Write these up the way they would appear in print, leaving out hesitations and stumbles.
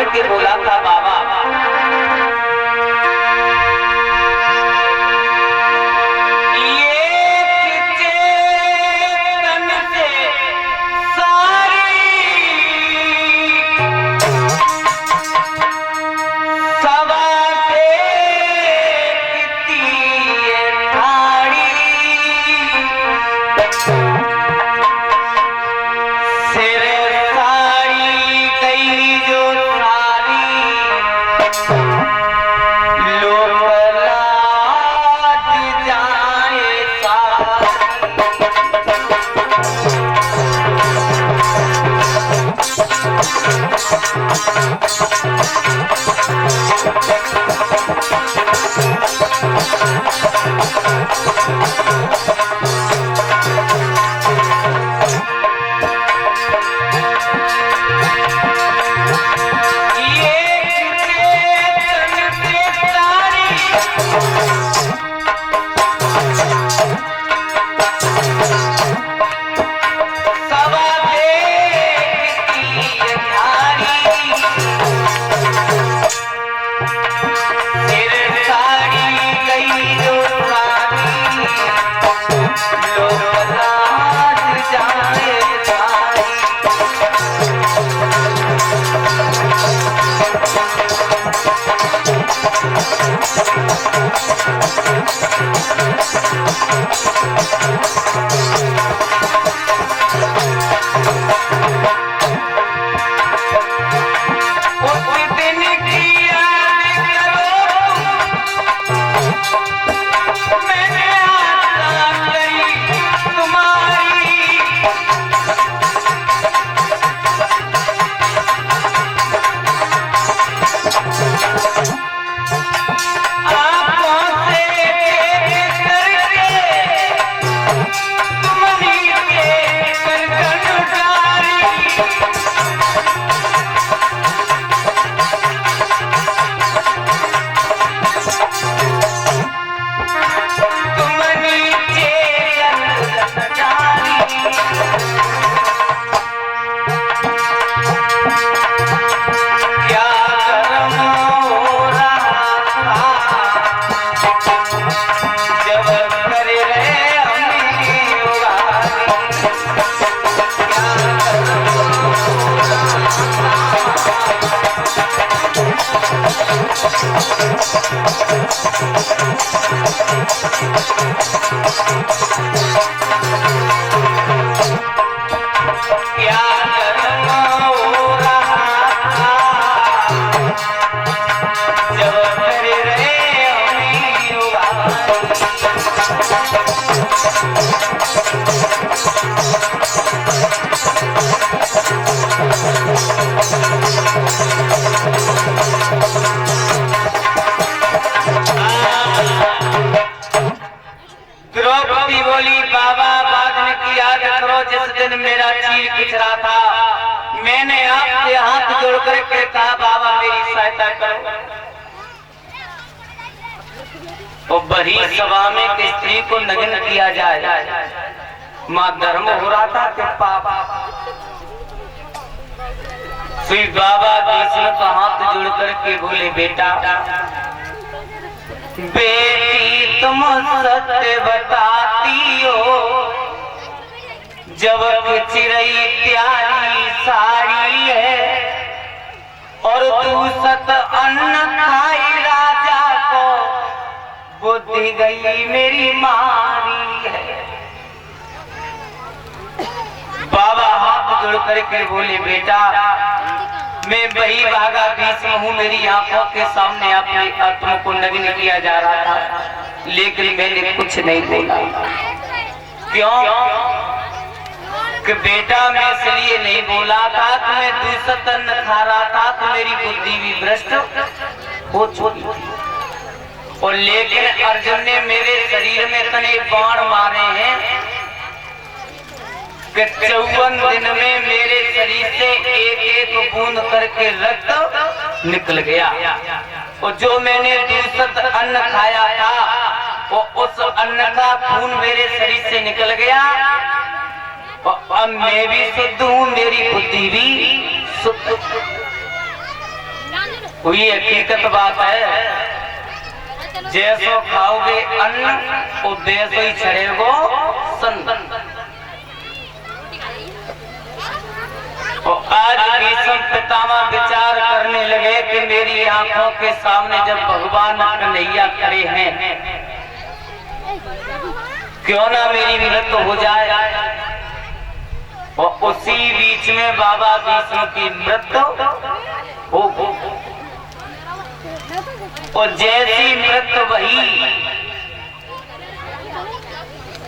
करके बोला था बाबा जिस दिन मेरा चीर खिंचरा था मैंने आपसे हाथ जोड़ करके कहा बाबा मेरी सहायता करो। तो बड़ी सभा में स्त्री को नग्न किया जाए माँ धर्म हो रहा था कि पाप। श्री बाबा कृष्ण का हाथ जोड़ करके बोले बेटा बेटी तुम सत्य बताती हो जब चिरई प्यारी साड़ी है और तू सत अन्न खाई राजा को बुद्धि गई मेरी मारी है। बाबा हाथ जोड़ करके बोले बेटा मैं वही भागा भीष्म हूँ, मेरी आंखों के सामने अपनी आत्मा को नग्न किया जा रहा था लेकिन मैंने कुछ नहीं बोला। क्यों कि बेटा मैं इसलिए नहीं बोला था कि मैं दूसरा अन्न खा रहा था तो मेरी बुद्धि भी भ्रष्ट हो चुकी थी। और लेकिन अर्जुन ने मेरे शरीर में इतने बाण मारे हैं कि 54 दिन में मेरे शरीर से एक एक बूंद करके रक्त निकल गया। और जो मैंने दूसरा अन्न खाया था वो उस अन्न का खून मेरे शरीर से निकल गया। अब मैं भी शुद्ध हूँ, मेरी बुद्धि भी शुद्ध। कोई हकीकत बात है, जैसो खाओगे अन्न वो वैसो ही चढ़ेगो सन। और आज भीष्म पितामह विचार करने लगे कि मेरी आंखों के सामने जब भगवान कन्हैया खड़े हैं, क्यों ना मेरी मृत्यु हो जाए। और उसी बीच में बाबा भीष्म की मृत्यु हो। और जैसी मृत्यु वही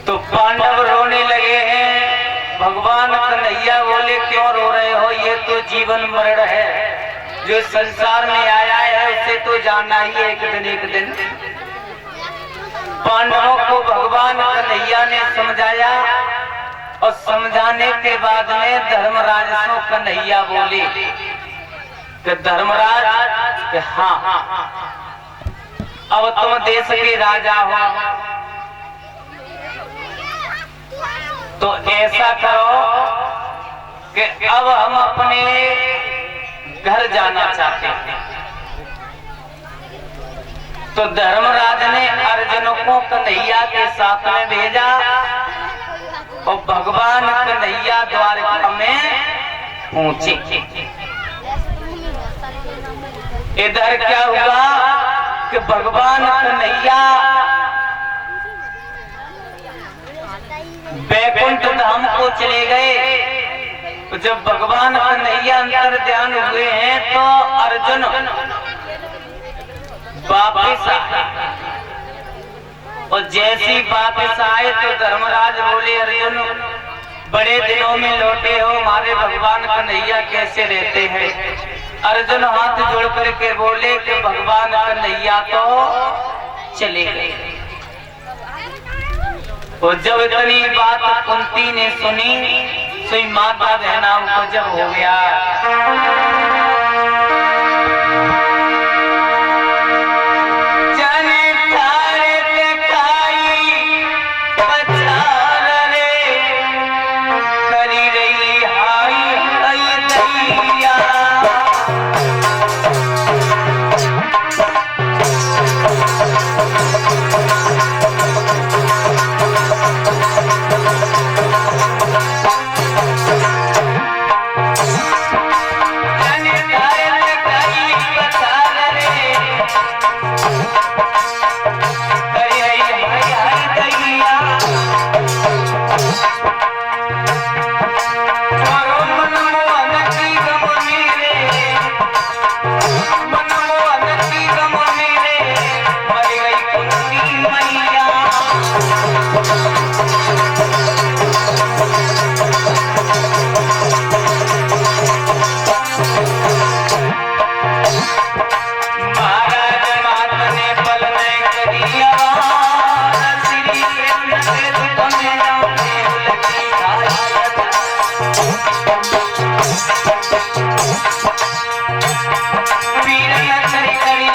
तो पांडव रोने लगे हैं। भगवान कन्हैया बोले क्यों रो रहे हो, ये तो जीवन मरण है, जो संसार में आया है उसे तो जाना ही है एक दिन। पांडवों को भगवान कन्हैया ने समझाया और समझाने के बाद में धर्मराज को कन्हैया बोले कि धर्मराज हाँ अब तुम देश के राजा हो, तो ऐसा करो कि अब हम अपने घर जाना चाहते हैं। तो धर्मराज ने अर्जुन को कन्हैया के साथ में भेजा और भगवान कन्हैया द्वारका में पहुंचे। इधर क्या हुआ कि भगवान कन्हैया वैकुंठ धाम को चले गए। तो जब भगवान कन्हैया अंतर ध्यान हुए हैं तो अर्जुन वापिस आए। और जैसी वापिस आए तो धर्मराज बोले अर्जुन बड़े दिनों में लौटे हो, हमारे भगवान कन्हैया कैसे रहते हैं। अर्जुन हाथ जोड़ करके बोले कि भगवान कन्हैया तो चले गए। और जब इतनी बात कुंती ने सुनी तो माता बहना को जब हो गया। वीर नर करी करी